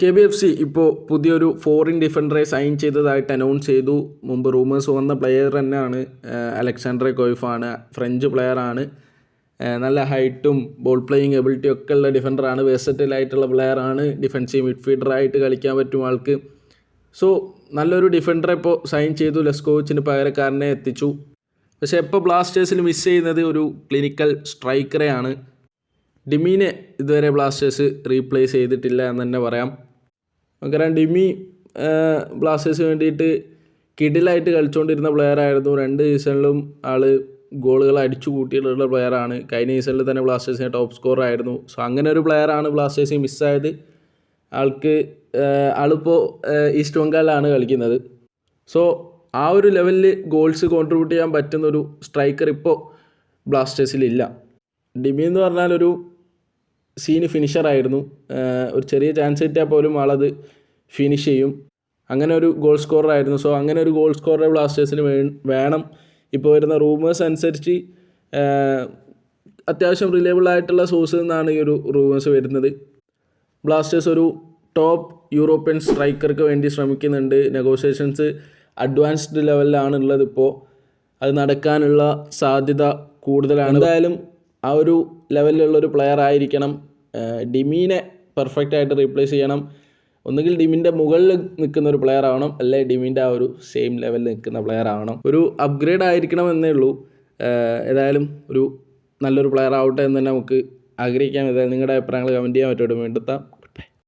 KBFC ഇപ്പോൾ പുതിയൊരു foreign ഡിഫൻഡറെ sign ചെയ്തതായിട്ട് അനൗൺസ് ചെയ്തു. മുമ്പ് റൂമേഴ്സ് വന്ന പ്ലെയർ തന്നെയാണ്, അലക്സാണ്ടർ കൊയ്ഫാണ്. ഫ്രഞ്ച് പ്ലെയറാണ്. നല്ല ഹൈറ്റും ബോൾ പ്ലേയിങ് എബിലിറ്റി ഒക്കെ ഉള്ള ഡിഫൻഡറാണ്. വേഴ്സറ്റൈൽ ആയിട്ടുള്ള പ്ലെയറാണ്. ഡിഫൻസീവ് മിഡ്ഫീൽഡറായിട്ട് കളിക്കാൻ പറ്റും ആൾക്ക്. സോ നല്ലൊരു ഡിഫൻഡറെ ഇപ്പോൾ സൈൻ ചെയ്തു. ലെസ്കോവിച്ചിന് പകരക്കാരനെ എത്തിച്ചു. പക്ഷേ ഇപ്പോൾ ബ്ലാസ്റ്റേഴ്സിൽ മിസ് ചെയ്യുന്നത് ഒരു ക്ലിനിക്കൽ സ്ട്രൈക്കറെയാണ്. ഡിമീനെ ഇതുവരെ ബ്ലാസ്റ്റേഴ്സ് റീപ്ലേസ് ചെയ്തിട്ടില്ല എന്ന് തന്നെ പറയാം. നമുക്കറിയാം, ഡിമി ബ്ലാസ്റ്റേഴ്സിന് വേണ്ടിയിട്ട് കിഡിലായിട്ട് കളിച്ചുകൊണ്ടിരുന്ന പ്ലെയറായിരുന്നു. 2 സീസണിലും ആൾ ഗോളുകൾ അടിച്ചു കൂട്ടിയിട്ടുള്ള പ്ലെയറാണ്. കഴിഞ്ഞ സീസണിൽ തന്നെ ബ്ലാസ്റ്റേഴ്സിൻ്റെ ടോപ്പ് സ്കോറർ ആയിരുന്നു. സോ അങ്ങനെ ഒരു പ്ലെയറാണ് ബ്ലാസ്റ്റേഴ്സിന് മിസ്സായത്. ആളിപ്പോൾ ഈസ്റ്റ് ബംഗാളിലാണ് കളിക്കുന്നത്. സോ ആ ഒരു ലെവലിൽ ഗോൾസ് കോൺട്രിബ്യൂട്ട് ചെയ്യാൻ പറ്റുന്നൊരു സ്ട്രൈക്കർ ഇപ്പോൾ ബ്ലാസ്റ്റേഴ്സിലില്ല. ഡിമി എന്ന് പറഞ്ഞാൽ ഒരു സീന് ഫിനിഷറായിരുന്നു. ഒരു ചെറിയ ചാൻസ് കിട്ടിയാൽ പോലും ആളത് ഫിനിഷ് ചെയ്യും. അങ്ങനെ ഒരു ഗോൾ സ്കോററായിരുന്നു. സോ അങ്ങനെ ഒരു ഗോൾ സ്കോറർ ബ്ലാസ്റ്റേഴ്സിന് വേണം. ഇപ്പോൾ വരുന്ന റൂമേഴ്സ് അനുസരിച്ച് അത്യാവശ്യം റിലയബിൾ ആയിട്ടുള്ള സോഴ്സിൽ നിന്നാണ് ഈ ഒരു റൂമേഴ്സ് വരുന്നത്. ബ്ലാസ്റ്റേഴ്സ് ഒരു ടോപ്പ് യൂറോപ്യൻ സ്ട്രൈക്കർക്ക് വേണ്ടി ശ്രമിക്കുന്നുണ്ട്. നെഗോഷിയേഷൻസ് അഡ്വാൻസ്ഡ് ലെവലിലാണ് ഉള്ളത്. ഇപ്പോൾ അത് നടക്കാനുള്ള സാധ്യത കൂടുതലാണ്. എന്തായാലും ആ ഒരു ലെവലിലുള്ളൊരു പ്ലെയർ ആയിരിക്കണം. ഡിമീനെ പെർഫെക്റ്റ് ആയിട്ട് റീപ്ലേസ് ചെയ്യണം. ഒന്നുകിൽ ഡിമിൻ്റെ മുകളിൽ നിൽക്കുന്ന ഒരു പ്ലെയർ ആവണം, അല്ലെ ഡിമിൻ്റെ ആ ഒരു സെയിം ലെവലിൽ നിൽക്കുന്ന പ്ലെയർ ആവണം. ഒരു അപ്ഗ്രേഡ് ആയിരിക്കണം എന്നേ ഉള്ളൂ. ഏതായാലും ഒരു നല്ലൊരു പ്ലെയർ ആവട്ടെ എന്ന് തന്നെ നമുക്ക് ആഗ്രഹിക്കാം. ഏതായാലും നിങ്ങളുടെ അഭിപ്രായങ്ങൾ കമൻറ്റ് ചെയ്യാൻ പറ്റും. വീണ്ടെത്താം.